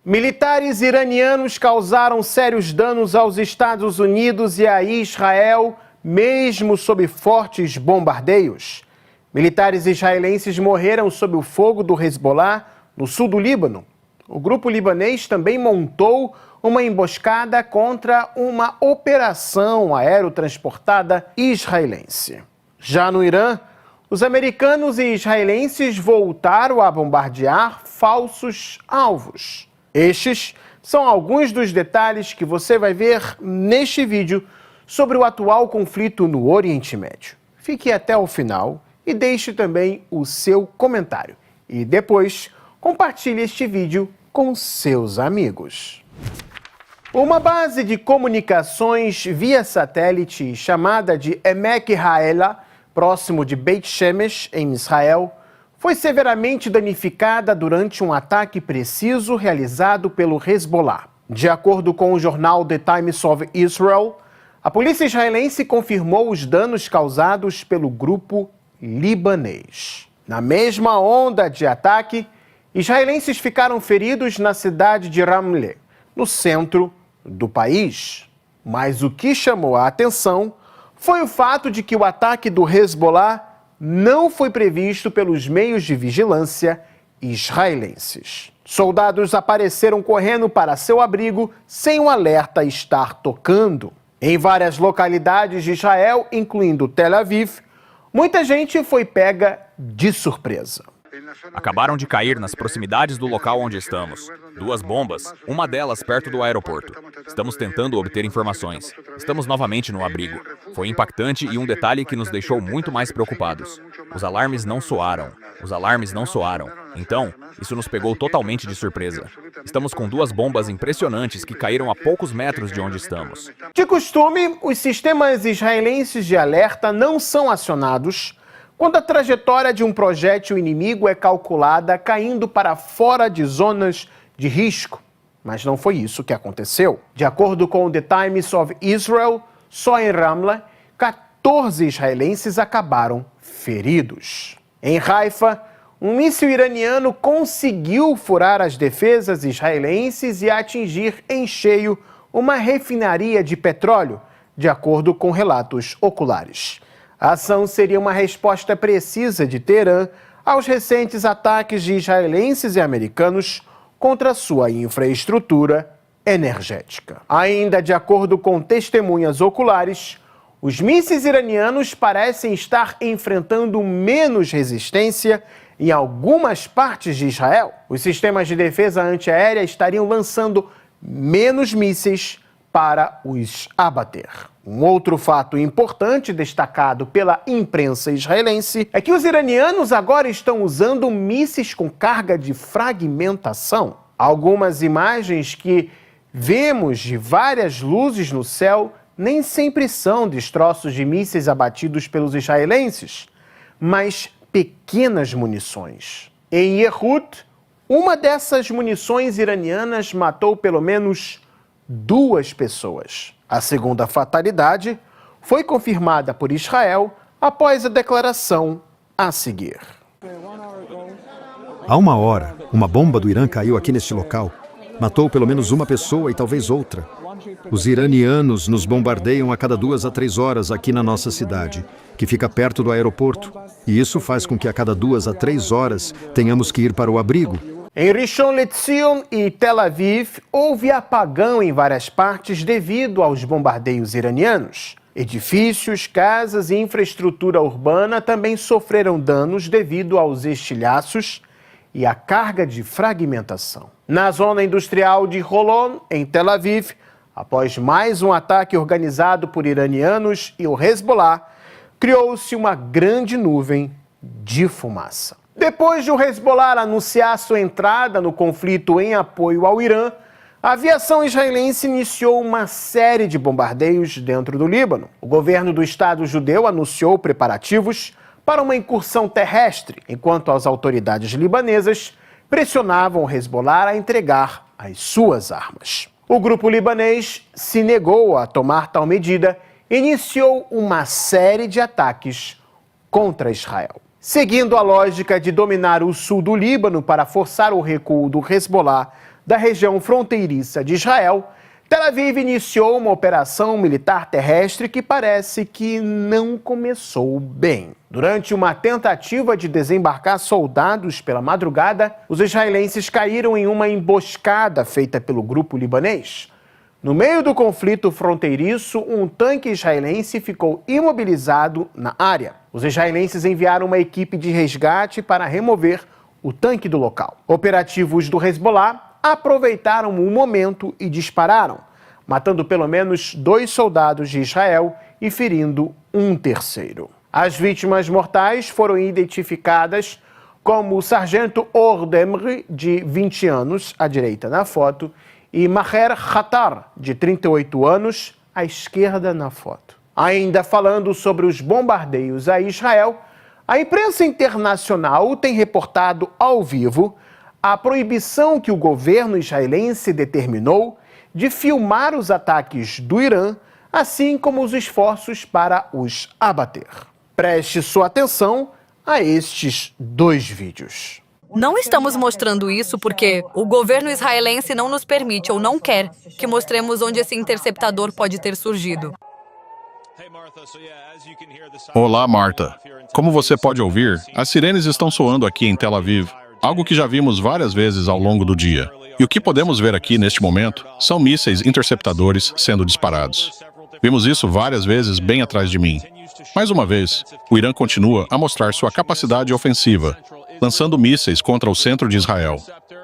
Militares iranianos causaram sérios danos aos Estados Unidos e a Israel, mesmo sob fortes bombardeios. Militares israelenses morreram sob o fogo do Hezbollah, no sul do Líbano. O grupo libanês também montou uma emboscada contra uma operação aerotransportada israelense. Já no Irã, os americanos e israelenses voltaram a bombardear falsos alvos. Estes são alguns dos detalhes que você vai ver neste vídeo sobre o atual conflito no Oriente Médio. Fique até o final e deixe também o seu comentário. E depois, compartilhe este vídeo com seus amigos. Uma base de comunicações via satélite chamada de Emek Haela, próximo de Beit Shemesh, em Israel, foi severamente danificada durante um ataque preciso realizado pelo Hezbollah. De acordo com o jornal The Times of Israel, a polícia israelense confirmou os danos causados pelo grupo libanês. Na mesma onda de ataque, israelenses ficaram feridos na cidade de Ramleh, no centro do país. Mas o que chamou a atenção foi o fato de que o ataque do Hezbollah não foi previsto pelos meios de vigilância israelenses. Soldados apareceram correndo para seu abrigo sem o alerta estar tocando. Em várias localidades de Israel, incluindo Tel Aviv, muita gente foi pega de surpresa. Acabaram de cair nas proximidades do local onde estamos. 2 bombas, uma delas perto do aeroporto. Estamos tentando obter informações. Estamos novamente no abrigo. Foi impactante e um detalhe que nos deixou muito mais preocupados. Os alarmes não soaram. Então, isso nos pegou totalmente de surpresa. Estamos com 2 bombas impressionantes que caíram a poucos metros de onde estamos. De costume, os sistemas israelenses de alerta não são acionados quando a trajetória de um projétil inimigo é calculada caindo para fora de zonas de risco. Mas não foi isso que aconteceu. De acordo com o The Times of Israel, só em Ramla, 14 israelenses acabaram feridos. Em Haifa, um míssil iraniano conseguiu furar as defesas israelenses e atingir em cheio uma refinaria de petróleo, de acordo com relatos oculares. A ação seria uma resposta precisa de Teherã aos recentes ataques de israelenses e americanos contra sua infraestrutura energética. Ainda de acordo com testemunhas oculares, os mísseis iranianos parecem estar enfrentando menos resistência em algumas partes de Israel. Os sistemas de defesa antiaérea estariam lançando menos mísseis para os abater. Um outro fato importante destacado pela imprensa israelense é que os iranianos agora estão usando mísseis com carga de fragmentação. Algumas imagens que vemos de várias luzes no céu nem sempre são destroços de mísseis abatidos pelos israelenses, mas pequenas munições. Em Yehud, uma dessas munições iranianas matou pelo menos 2 pessoas. A segunda fatalidade foi confirmada por Israel após a declaração a seguir. Há 1 hora, uma bomba do Irã caiu aqui neste local. Matou pelo menos uma pessoa e talvez outra. Os iranianos nos bombardeiam a cada 2 a 3 horas aqui na nossa cidade, que fica perto do aeroporto. E isso faz com que a cada 2 a 3 horas tenhamos que ir para o abrigo. Em Rishon LeZion e Tel Aviv, houve apagão em várias partes devido aos bombardeios iranianos. Edifícios, casas e infraestrutura urbana também sofreram danos devido aos estilhaços e à carga de fragmentação. Na zona industrial de Holon, em Tel Aviv, após mais um ataque organizado por iranianos e o Hezbollah, criou-se uma grande nuvem de fumaça. Depois de o Hezbollah anunciar sua entrada no conflito em apoio ao Irã, a aviação israelense iniciou uma série de bombardeios dentro do Líbano. O governo do Estado judeu anunciou preparativos para uma incursão terrestre, enquanto as autoridades libanesas pressionavam o Hezbollah a entregar as suas armas. O grupo libanês se negou a tomar tal medida e iniciou uma série de ataques contra Israel. Seguindo a lógica de dominar o sul do Líbano para forçar o recuo do Hezbollah da região fronteiriça de Israel, Tel Aviv iniciou uma operação militar terrestre que parece que não começou bem. Durante uma tentativa de desembarcar soldados pela madrugada, os israelenses caíram em uma emboscada feita pelo grupo libanês. No meio do conflito fronteiriço, um tanque israelense ficou imobilizado na área. Os israelenses enviaram uma equipe de resgate para remover o tanque do local. Operativos do Hezbollah aproveitaram o momento e dispararam, matando pelo menos 2 soldados de Israel e ferindo um terceiro. As vítimas mortais foram identificadas como o sargento Or Demri, de 20 anos, à direita na foto, e Maher Khatar, de 38 anos, à esquerda na foto. Ainda falando sobre os bombardeios a Israel, a imprensa internacional tem reportado ao vivo a proibição que o governo israelense determinou de filmar os ataques do Irã, assim como os esforços para os abater. Preste sua atenção a estes 2 vídeos. Não estamos mostrando isso porque o governo israelense não nos permite ou não quer que mostremos onde esse interceptador pode ter surgido. Olá, Marta. Como você pode ouvir, as sirenes estão soando aqui em Tel Aviv, algo que já vimos várias vezes ao longo do dia. E o que podemos ver aqui neste momento são mísseis interceptadores sendo disparados. Vimos isso várias vezes bem atrás de mim. Mais uma vez, o Irã continua a mostrar sua capacidade ofensiva, lançando mísseis contra o centro de Israel.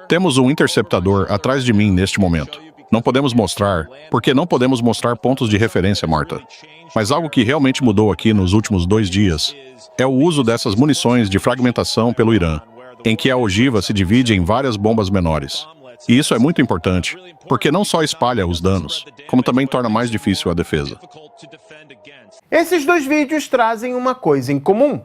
Temos um interceptador atrás de mim neste momento. Não podemos mostrar, porque não podemos mostrar pontos de referência, Marta. Mas algo que realmente mudou aqui nos últimos 2 dias é o uso dessas munições de fragmentação pelo Irã, em que a ogiva se divide em várias bombas menores. E isso é muito importante, porque não só espalha os danos, como também torna mais difícil a defesa. Esses 2 vídeos trazem uma coisa em comum.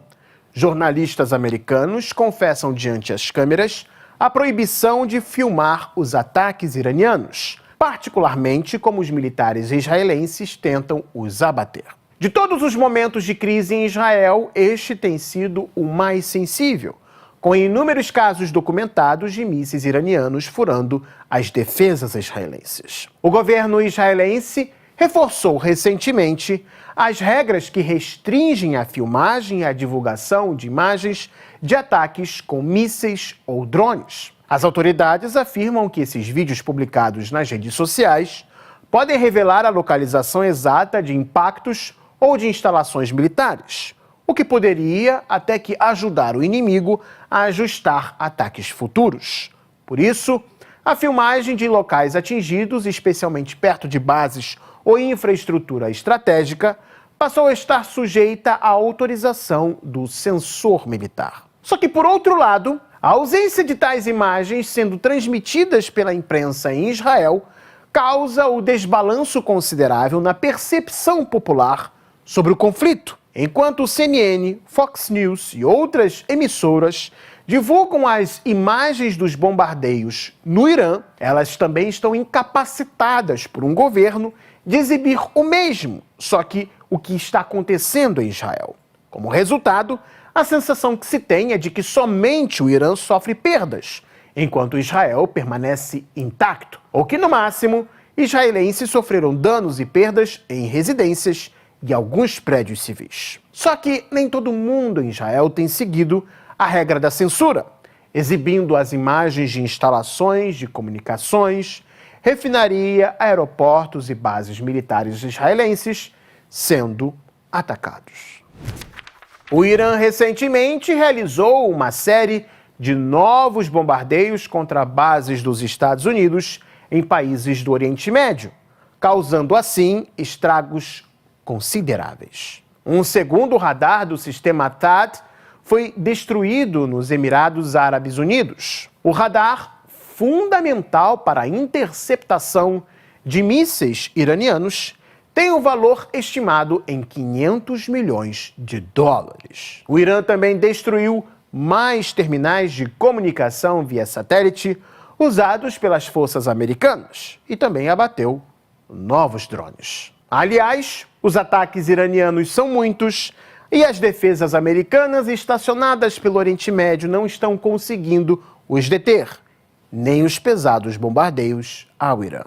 Jornalistas americanos confessam diante as câmeras a proibição de filmar os ataques iranianos, particularmente como os militares israelenses tentam os abater. De todos os momentos de crise em Israel, este tem sido o mais sensível, com inúmeros casos documentados de mísseis iranianos furando as defesas israelenses. O governo israelense reforçou recentemente as regras que restringem a filmagem e a divulgação de imagens de ataques com mísseis ou drones. As autoridades afirmam que esses vídeos publicados nas redes sociais podem revelar a localização exata de impactos ou de instalações militares, o que poderia até que ajudar o inimigo a ajustar ataques futuros. Por isso, a filmagem de locais atingidos, especialmente perto de bases ou infraestrutura estratégica, passou a estar sujeita à autorização do censor militar. Só que, por outro lado, a ausência de tais imagens sendo transmitidas pela imprensa em Israel causa o desbalanço considerável na percepção popular sobre o conflito. Enquanto o CNN, Fox News e outras emissoras divulgam as imagens dos bombardeios no Irã, elas também estão incapacitadas por um governo de exibir o mesmo, só que o que está acontecendo em Israel. Como resultado, a sensação que se tem é de que somente o Irã sofre perdas, enquanto Israel permanece intacto, ou que, no máximo, israelenses sofreram danos e perdas em residências e alguns prédios civis. Só que nem todo mundo em Israel tem seguido a regra da censura, exibindo as imagens de instalações de comunicações, refinaria, aeroportos e bases militares israelenses sendo atacados. O Irã recentemente realizou uma série de novos bombardeios contra bases dos Estados Unidos em países do Oriente Médio, causando assim estragos consideráveis. Um segundo radar do sistema THAAD foi destruído nos Emirados Árabes Unidos. O radar, fundamental para a interceptação de mísseis iranianos, tem um valor estimado em 500 milhões de dólares. O Irã também destruiu mais terminais de comunicação via satélite usados pelas forças americanas e também abateu novos drones. Aliás, os ataques iranianos são muitos e as defesas americanas estacionadas pelo Oriente Médio não estão conseguindo os deter, nem os pesados bombardeios ao Irã.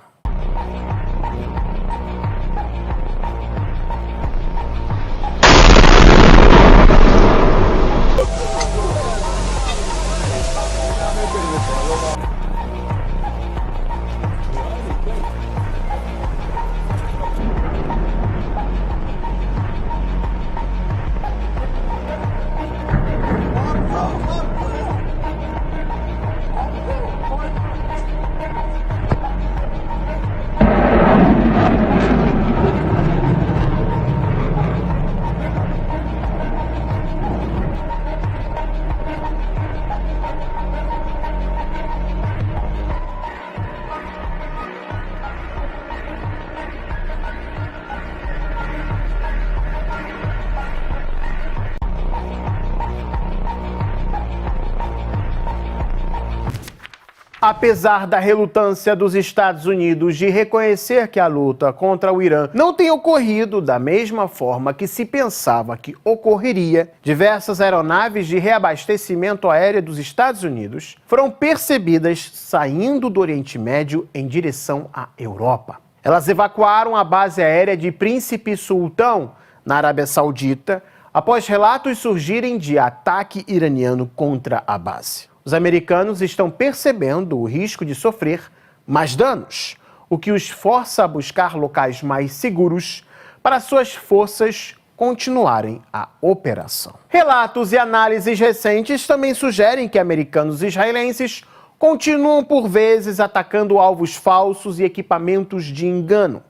Apesar da relutância dos Estados Unidos de reconhecer que a luta contra o Irã não tem ocorrido da mesma forma que se pensava que ocorreria, diversas aeronaves de reabastecimento aéreo dos Estados Unidos foram percebidas saindo do Oriente Médio em direção à Europa. Elas evacuaram a base aérea de Príncipe Sultão, na Arábia Saudita, após relatos surgirem de ataque iraniano contra a base. Os americanos estão percebendo o risco de sofrer mais danos, o que os força a buscar locais mais seguros para suas forças continuarem a operação. Relatos e análises recentes também sugerem que americanos e israelenses continuam por vezes atacando alvos falsos e equipamentos de engano.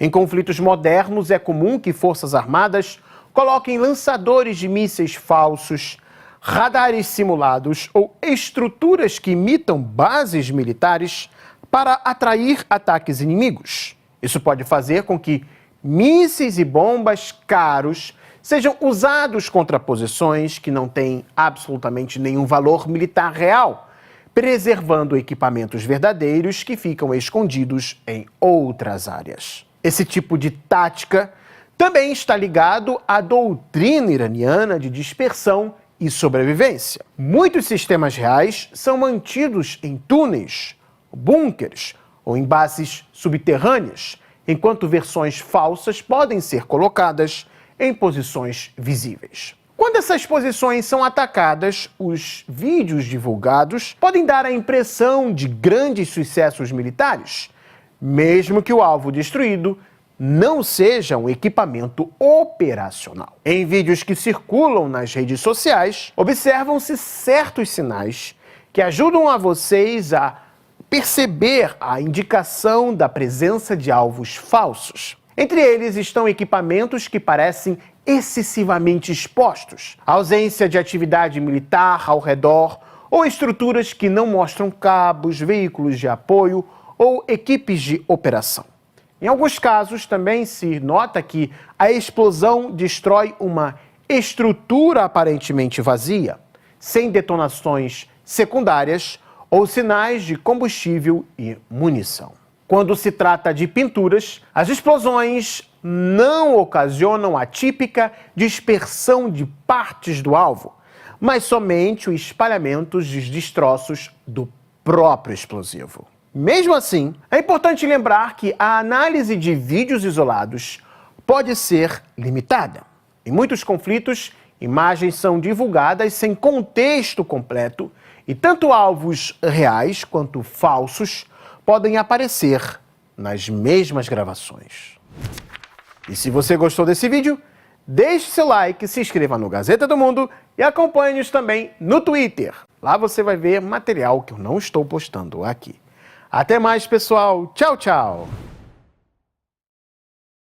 Em conflitos modernos é comum que forças armadas coloquem lançadores de mísseis falsos, radares simulados ou estruturas que imitam bases militares para atrair ataques inimigos. Isso pode fazer com que mísseis e bombas caros sejam usados contra posições que não têm absolutamente nenhum valor militar real, preservando equipamentos verdadeiros que ficam escondidos em outras áreas. Esse tipo de tática também está ligado à doutrina iraniana de dispersão e sobrevivência. Muitos sistemas reais são mantidos em túneis, bunkers ou em bases subterrâneas, enquanto versões falsas podem ser colocadas em posições visíveis. Quando essas posições são atacadas, os vídeos divulgados podem dar a impressão de grandes sucessos militares, mesmo que o alvo destruído não seja um equipamento operacional. Em vídeos que circulam nas redes sociais, observam-se certos sinais que ajudam a vocês a perceber a indicação da presença de alvos falsos. Entre eles estão equipamentos que parecem excessivamente expostos, a ausência de atividade militar ao redor ou estruturas que não mostram cabos, veículos de apoio ou equipes de operação. Em alguns casos, também se nota que a explosão destrói uma estrutura aparentemente vazia, sem detonações secundárias ou sinais de combustível e munição. Quando se trata de pinturas, as explosões não ocasionam a típica dispersão de partes do alvo, mas somente o espalhamento dos destroços do próprio explosivo. Mesmo assim, é importante lembrar que a análise de vídeos isolados pode ser limitada. Em muitos conflitos, imagens são divulgadas sem contexto completo e tanto alvos reais quanto falsos podem aparecer nas mesmas gravações. E se você gostou desse vídeo, deixe seu like, se inscreva no Gazeta do Mundo e acompanhe-nos também no Twitter. Lá você vai ver material que eu não estou postando aqui. Até mais, pessoal. Tchau, tchau.